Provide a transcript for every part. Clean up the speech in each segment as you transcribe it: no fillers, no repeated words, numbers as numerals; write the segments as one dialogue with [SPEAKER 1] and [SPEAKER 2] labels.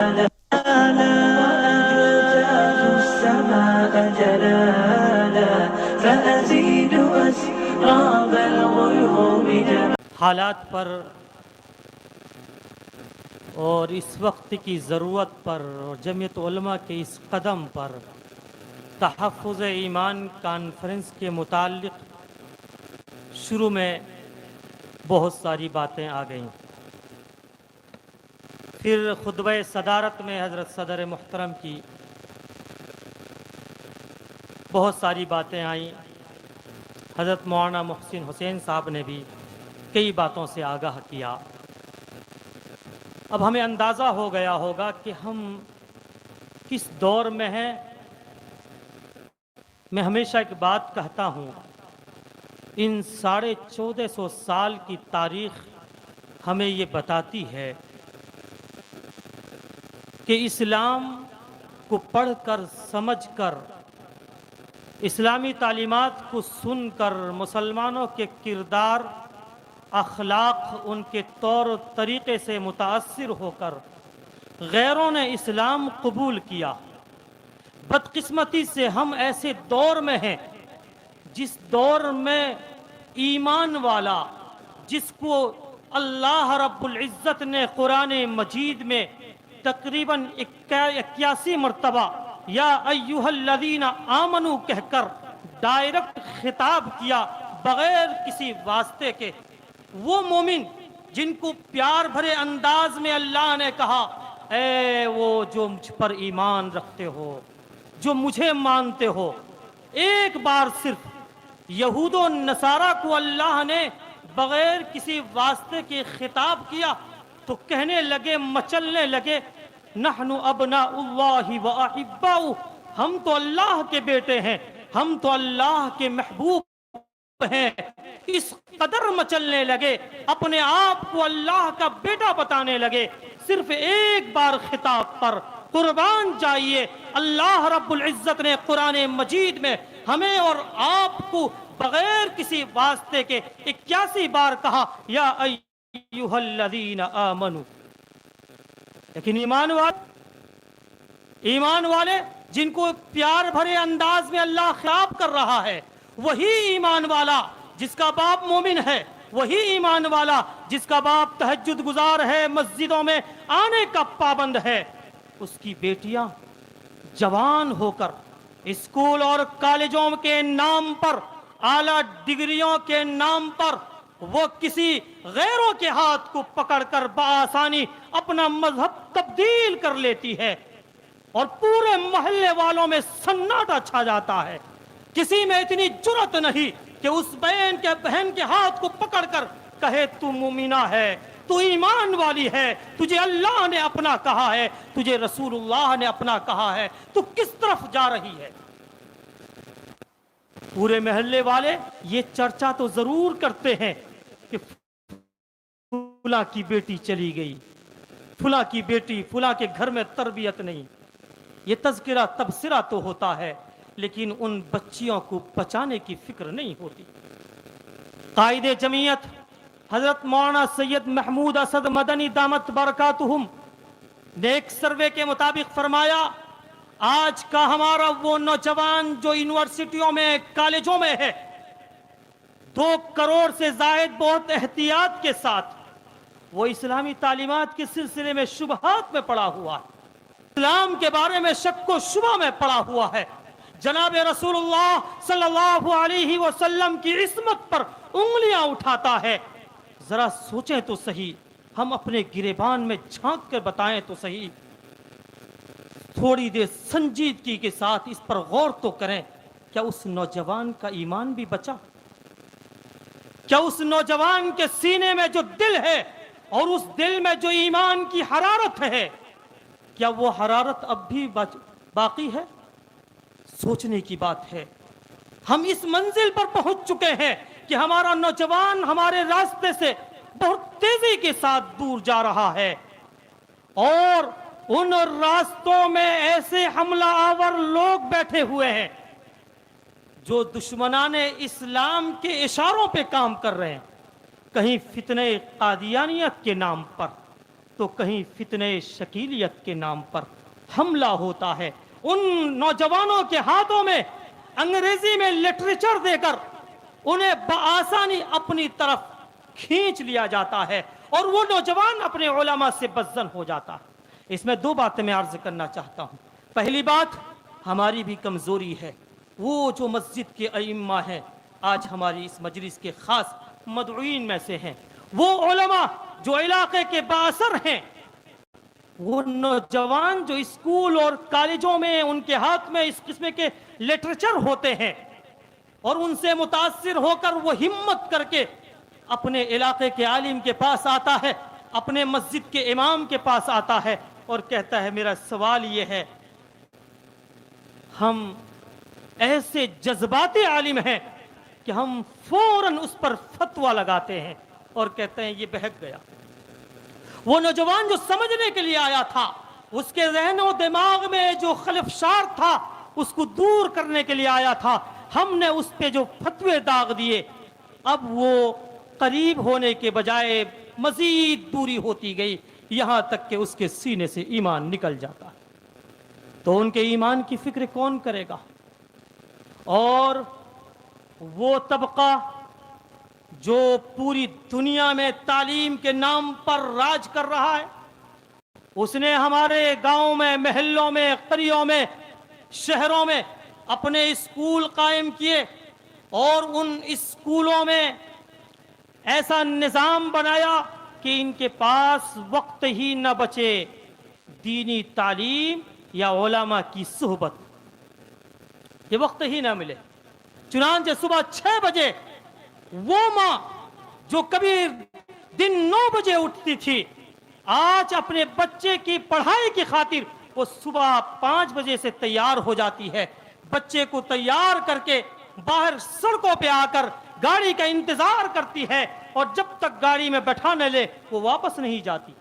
[SPEAKER 1] وأنجزت السماء جلالا فأزيد أسراب الغيوم جمالا.
[SPEAKER 2] حالات پر اور اس وقت کی ضرورت پر اور جمعیت علماء کے اس قدم پر تحفظ ایمان کانفرنس کے متعلق شروع میں بہت ساری باتیں آ گئیں. پھر خطبہ صدارت میں حضرت صدر محترم کی بہت ساری باتیں آئیں. حضرت مولانا محسن حسین صاحب نے بھی کئی باتوں سے آگاہ کیا. اب ہمیں اندازہ ہو گیا ہوگا کہ ہم کس دور میں ہیں. میں ہمیشہ ایک بات کہتا ہوں، ان 1450 سال کی تاریخ ہمیں یہ بتاتی ہے کہ اسلام کو پڑھ کر سمجھ کر اسلامی تعلیمات کو سن کر مسلمانوں کے کردار، اخلاق، ان کے طور و طریقے سے متاثر ہو کر غیروں نے اسلام قبول کیا. بدقسمتی سے ہم ایسے دور میں ہیں جس دور میں ایمان والا، جس کو اللہ رب العزت نے قرآن مجید میں تقریباً 81 مرتبہ یا ایھا الذین آمنو کہہ کر ڈائریکٹ خطاب کیا بغیر کسی واسطے کے، وہ مومن جن کو پیار بھرے انداز میں اللہ نے کہا اے وہ جو مجھ پر ایمان رکھتے ہو، جو مجھے مانتے ہو. ایک بار صرف یہود و نصارہ کو اللہ نے بغیر کسی واسطے کے خطاب کیا تو کہنے لگے، مچلنے لگے، نحن ابناء اللہ و احباؤہ، ہم تو اللہ کے بیٹے ہیں، ہم تو اللہ کے محبوب ہیں. اس قدر مچلنے لگے، اپنے آپ کو اللہ کا بیٹا بتانے لگے. صرف ایک بار خطاب پر قربان جائیے اللہ رب العزت نے قرآن مجید میں ہمیں اور آپ کو بغیر کسی واسطے کے 81 بار کہا یا ایھا الذین آمنو. لیکن ایمان والے جن کو پیار بھرے انداز میں اللہ خطاب کر رہا ہے، وہی ایمان والا جس کا باپ مومن ہے، وہی ایمان والا جس کا باپ تہجد گزار ہے، مسجدوں میں آنے کا پابند ہے، اس کی بیٹیاں جوان ہو کر اسکول اور کالجوں کے نام پر، اعلیٰ ڈگریوں کے نام پر وہ کسی غیروں کے ہاتھ کو پکڑ کر بآسانی اپنا مذہب تبدیل کر لیتی ہے اور پورے محلے والوں میں سناٹا چھا جاتا ہے. کسی میں اتنی جرأت نہیں کہ اس بہن کے ہاتھ کو پکڑ کر کہے تو مومنہ ہے، تو ایمان والی ہے، تجھے اللہ نے اپنا کہا ہے، تجھے رسول اللہ نے اپنا کہا ہے، تو کس طرف جا رہی ہے؟ پورے محلے والے یہ چرچا تو ضرور کرتے ہیں کہ فلاں کی بیٹی چلی گئی، فلاں کی بیٹی، فلاں کے گھر میں تربیت نہیں. یہ تذکرہ تبصرہ تو ہوتا ہے لیکن ان بچیوں کو بچانے کی فکر نہیں ہوتی. قائد جمعیت حضرت مولانا سید محمود اسد مدنی دامت برکاتہم نے ایک سروے کے مطابق فرمایا، آج کا ہمارا وہ نوجوان جو یونیورسٹیوں میں، کالجوں میں ہے، 2 کروڑ سے زائد بہت احتیاط کے ساتھ وہ اسلامی تعلیمات کے سلسلے میں شبہات میں پڑا ہوا ہے، اسلام کے بارے میں شک و شبہ میں پڑا ہوا ہے، جناب رسول اللہ صلی اللہ علیہ وسلم کی عصمت پر انگلیاں اٹھاتا ہے. ذرا سوچیں تو صحیح، ہم اپنے گریبان میں جھانک کر بتائیں تو صحیح، تھوڑی دیر سنجیدگی کے ساتھ اس پر غور تو کریں. کیا اس نوجوان کا ایمان بھی بچا؟ کیا اس نوجوان کے سینے میں جو دل ہے اور اس دل میں جو ایمان کی حرارت ہے، کیا وہ حرارت اب بھی باقی ہے؟ سوچنے کی بات ہے. ہم اس منزل پر پہنچ چکے ہیں کہ ہمارا نوجوان ہمارے راستے سے بہت تیزی کے ساتھ دور جا رہا ہے اور ان راستوں میں ایسے حملہ آور لوگ بیٹھے ہوئے ہیں جو دشمنان اسلام کے اشاروں پہ کام کر رہے ہیں. کہیں فتنہ قادیانیت کے نام پر، تو کہیں فتنے شکیلیت کے نام پر حملہ ہوتا ہے. ان نوجوانوں کے ہاتھوں میں انگریزی میں لٹریچر دے کر انہیں بآسانی اپنی طرف کھینچ لیا جاتا ہے اور وہ نوجوان اپنے علماء سے بدزن ہو جاتا ہے. اس میں دو باتیں میں عرض کرنا چاہتا ہوں. پہلی بات، ہماری بھی کمزوری ہے. وہ جو مسجد کے ائمہ ہیں، آج ہماری اس مجلس کے خاص مدعوین میں سے ہیں، وہ علماء جو علاقے کے بااثر ہیں، وہ نوجوان جو اسکول اور کالجوں میں ان کے ہاتھ میں اس قسم کے لٹریچر ہوتے ہیں اور ان سے متاثر ہو کر وہ ہمت کر کے اپنے علاقے کے عالم کے پاس آتا ہے، اپنے مسجد کے امام کے پاس آتا ہے اور کہتا ہے میرا سوال یہ ہے، ہم ایسے جذباتی عالم ہیں کہ ہم فوراً اس پر فتویٰ لگاتے ہیں اور کہتے ہیں یہ بہک گیا. وہ نوجوان جو سمجھنے کے لیے آیا تھا، اس کے ذہن و دماغ میں جو خلفشار تھا اس کو دور کرنے کے لیے آیا تھا، ہم نے اس پہ جو فتوے داغ دیے، اب وہ قریب ہونے کے بجائے مزید دوری ہوتی گئی، یہاں تک کہ اس کے سینے سے ایمان نکل جاتا ہے. تو ان کے ایمان کی فکر کون کرے گا؟ اور وہ طبقہ جو پوری دنیا میں تعلیم کے نام پر راج کر رہا ہے، اس نے ہمارے گاؤں میں، محلوں میں، قریوں میں، شہروں میں اپنے اسکول قائم کیے اور ان اسکولوں میں ایسا نظام بنایا کہ ان کے پاس وقت ہی نہ بچے دینی تعلیم یا علماء کی صحبت، یہ وقت ہی نہ ملے. چنانچہ صبح 6 بجے وہ ماں جو کبھی دن 9 بجے اٹھتی تھی، آج اپنے بچے کی پڑھائی کی خاطر وہ صبح 5 بجے سے تیار ہو جاتی ہے. بچے کو تیار کر کے باہر سڑکوں پہ آ کر گاڑی کا انتظار کرتی ہے اور جب تک گاڑی میں بٹھا نہ لے وہ واپس نہیں جاتی.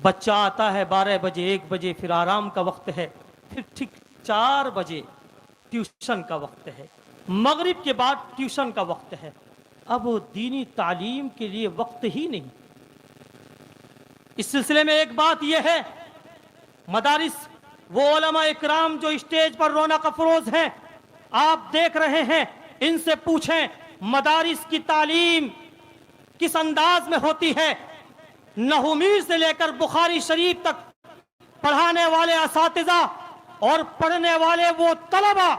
[SPEAKER 2] بچہ آتا ہے 12 بجے، 1 بجے، پھر آرام کا وقت ہے، پھر ٹھیک 4 بجے ٹیوشن کا وقت ہے، مغرب کے بعد ٹیوشن کا وقت ہے. اب دینی تعلیم کے لیے وقت ہی نہیں. اس سلسلے میں ایک بات یہ ہے، مدارس، وہ علماء اکرام جو اسٹیج پر رونق افروز ہیں، آپ دیکھ رہے ہیں، ان سے پوچھیں مدارس کی تعلیم کس انداز میں ہوتی ہے. نحومی سے لے کر بخاری شریف تک پڑھانے والے اساتذہ اور پڑھنے والے وہ طلبہ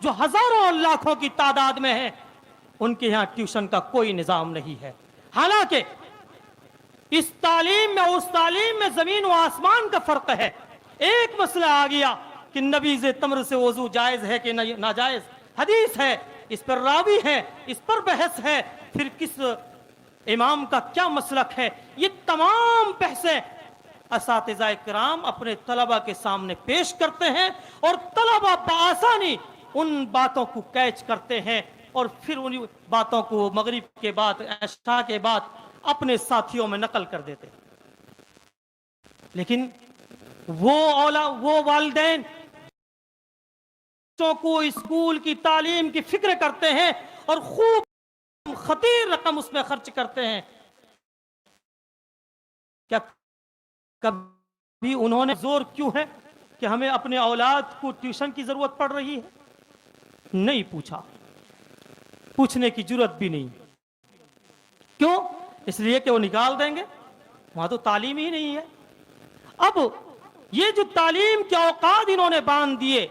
[SPEAKER 2] جو ہزاروں لاکھوں کی تعداد میں ہیں، ان کے یہاں ٹیوشن کا کوئی نظام نہیں ہے. حالانکہ اس تعلیم میں اور اس تعلیم میں زمین و آسمان کا فرق ہے. ایک مسئلہ آ گیا کہ نبیذ تمر سے وضو جائز ہے کہ ناجائز، حدیث ہے، اس پر راوی ہے، اس پر بحث ہے، پھر کس امام کا کیا مسلک ہے، یہ تمام بحثیں اساتذہ کرام اپنے طلبہ کے سامنے پیش کرتے ہیں اور طلبہ بآسانی ان باتوں کو کیچ کرتے ہیں اور پھر ان باتوں کو مغرب کے بعد، عشاء کے بعد اپنے ساتھیوں میں نقل کر دیتے ہیں. لیکن وہ والدین بچوں کو اسکول کی تعلیم کی فکر کرتے ہیں اور خوب خطیر رقم اس میں خرچ کرتے ہیں، کیا کبھی انہوں نے زور کیوں ہے کہ ہمیں اپنے اولاد کو ٹیوشن کی ضرورت پڑ رہی ہے؟ نہیں پوچھا، پوچھنے کی جرات بھی نہیں. کیوں؟ اس لیے کہ وہ نکال دیں گے، وہاں تو تعلیم ہی نہیں ہے. اب یہ جو تعلیم کے اوقات انہوں نے باندھ دیے،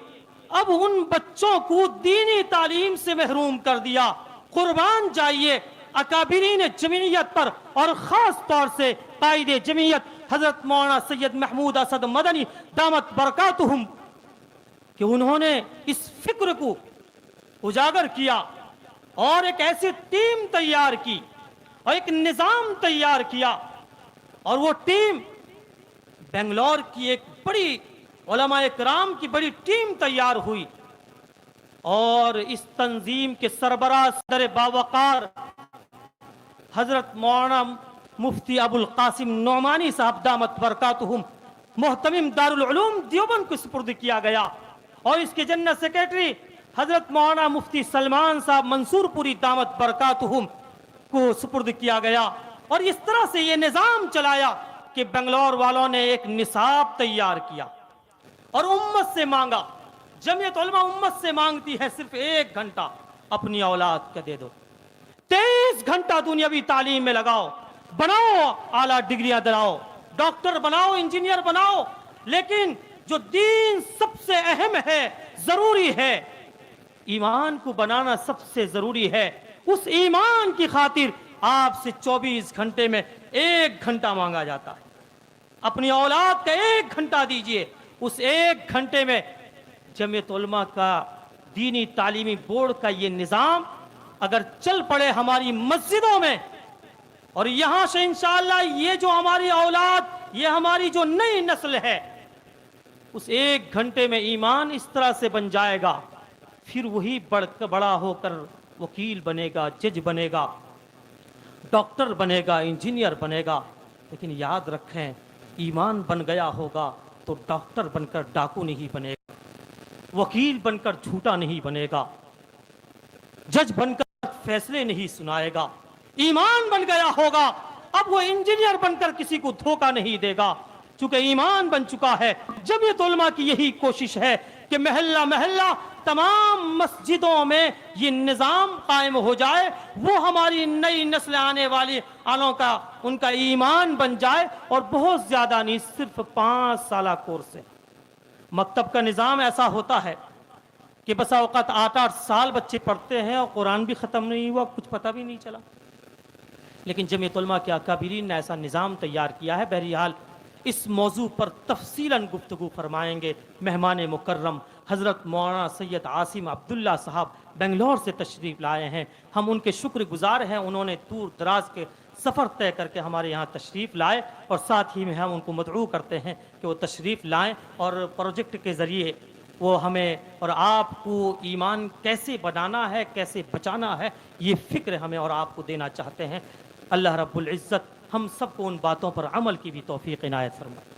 [SPEAKER 2] اب ان بچوں کو دینی تعلیم سے محروم کر دیا. قربان جائیے اکابرین جمعیت پر اور خاص طور سے قائد جمعیت حضرت مولانا سید محمود اسد مدنی دامت برکاتہم کہ انہوں نے اس فکر کو اجاگر کیا اور ایک ایسی ٹیم تیار کی اور ایک نظام تیار کیا. اور وہ ٹیم بنگلور کی ایک بڑی علماء کرام کی بڑی ٹیم تیار ہوئی اور اس تنظیم کے سربراہ صدر باوقار حضرت مولانا مفتی ابو القاسم نعمانی صاحب دامت برکاتہم محتمم دارالعلوم دیوبند کو سپرد کیا گیا اور اس کے جنرل سیکریٹری حضرت مولانا مفتی سلمان صاحب منصور پوری دامت برکاتہم کو سپرد کیا گیا. اور اس طرح سے یہ نظام چلایا کہ بنگلور والوں نے ایک نصاب تیار کیا اور امت سے مانگا. جمعیت علماء امت سے مانگتی ہے صرف 1 گھنٹہ اپنی اولاد کا دے دو. 23 گھنٹہ دنیاوی تعلیم میں لگاؤ, بناؤ اعلیٰ ڈگریاں دلاؤ, ڈاکٹر بناؤ, انجینئر بناؤ, لیکن جو دین سب سے اہم ہے, ضروری ہے, ایمان کو بنانا سب سے ضروری ہے, اس ایمان کی خاطر آپ سے 24 گھنٹے میں 1 گھنٹہ مانگا جاتا ہے. اپنی اولاد کا 1 گھنٹہ دیجئے. اس 1 گھنٹے میں جمعیت علماء کا دینی تعلیمی بورڈ کا یہ نظام اگر چل پڑے ہماری مسجدوں میں, اور یہاں سے انشاءاللہ یہ جو ہماری اولاد, یہ ہماری جو نئی نسل ہے, اس 1 گھنٹے میں ایمان اس طرح سے بن جائے گا, پھر وہی بڑا ہو کر وکیل بنے گا, جج بنے گا, ڈاکٹر بنے گا, انجینئر بنے گا. لیکن یاد رکھیں, ایمان بن گیا ہوگا تو ڈاکٹر بن کر ڈاکو نہیں بنے گا, وکیل بن کر جھوٹا نہیں بنے گا, جج بن کر فیصلے نہیں سنائے گا. ایمان بن گیا ہوگا, اب وہ انجینئر بن کر کسی کو دھوکہ نہیں دے گا, چونکہ ایمان بن چکا ہے. جمعیت علماء کی یہی کوشش ہے کہ محلہ محلہ تمام مسجدوں میں یہ نظام قائم ہو جائے, وہ ہماری نئی نسل آنے والی آنوں کا ان کا ایمان بن جائے, اور بہت زیادہ نہیں, صرف 5 سالہ کورس ہے. مکتب کا نظام ایسا ہوتا ہے کہ بسا اوقات 8-8 سال بچے پڑھتے ہیں اور قرآن بھی ختم نہیں ہوا, کچھ پتہ بھی نہیں چلا. لیکن جمعیت علماء کے اکابرین نے ایسا نظام تیار کیا ہے. بہرحال اس موضوع پر تفصیلاً گفتگو فرمائیں گے مہمان مکرم حضرت مولانا سید عاصم عبداللہ صاحب, بنگلور سے تشریف لائے ہیں. ہم ان کے شکر گزار ہیں, انہوں نے دور دراز کے سفر طے کر کے ہمارے یہاں تشریف لائے, اور ساتھ ہی میں ہم ان کو مدعو کرتے ہیں کہ وہ تشریف لائیں اور پروجیکٹ کے ذریعے وہ ہمیں اور آپ کو ایمان کیسے بنانا ہے, کیسے بچانا ہے, یہ فکر ہمیں اور آپ کو دینا چاہتے ہیں. اللہ رب العزت ہم سب کو ان باتوں پر عمل کی بھی توفیق عنایت فرمائے.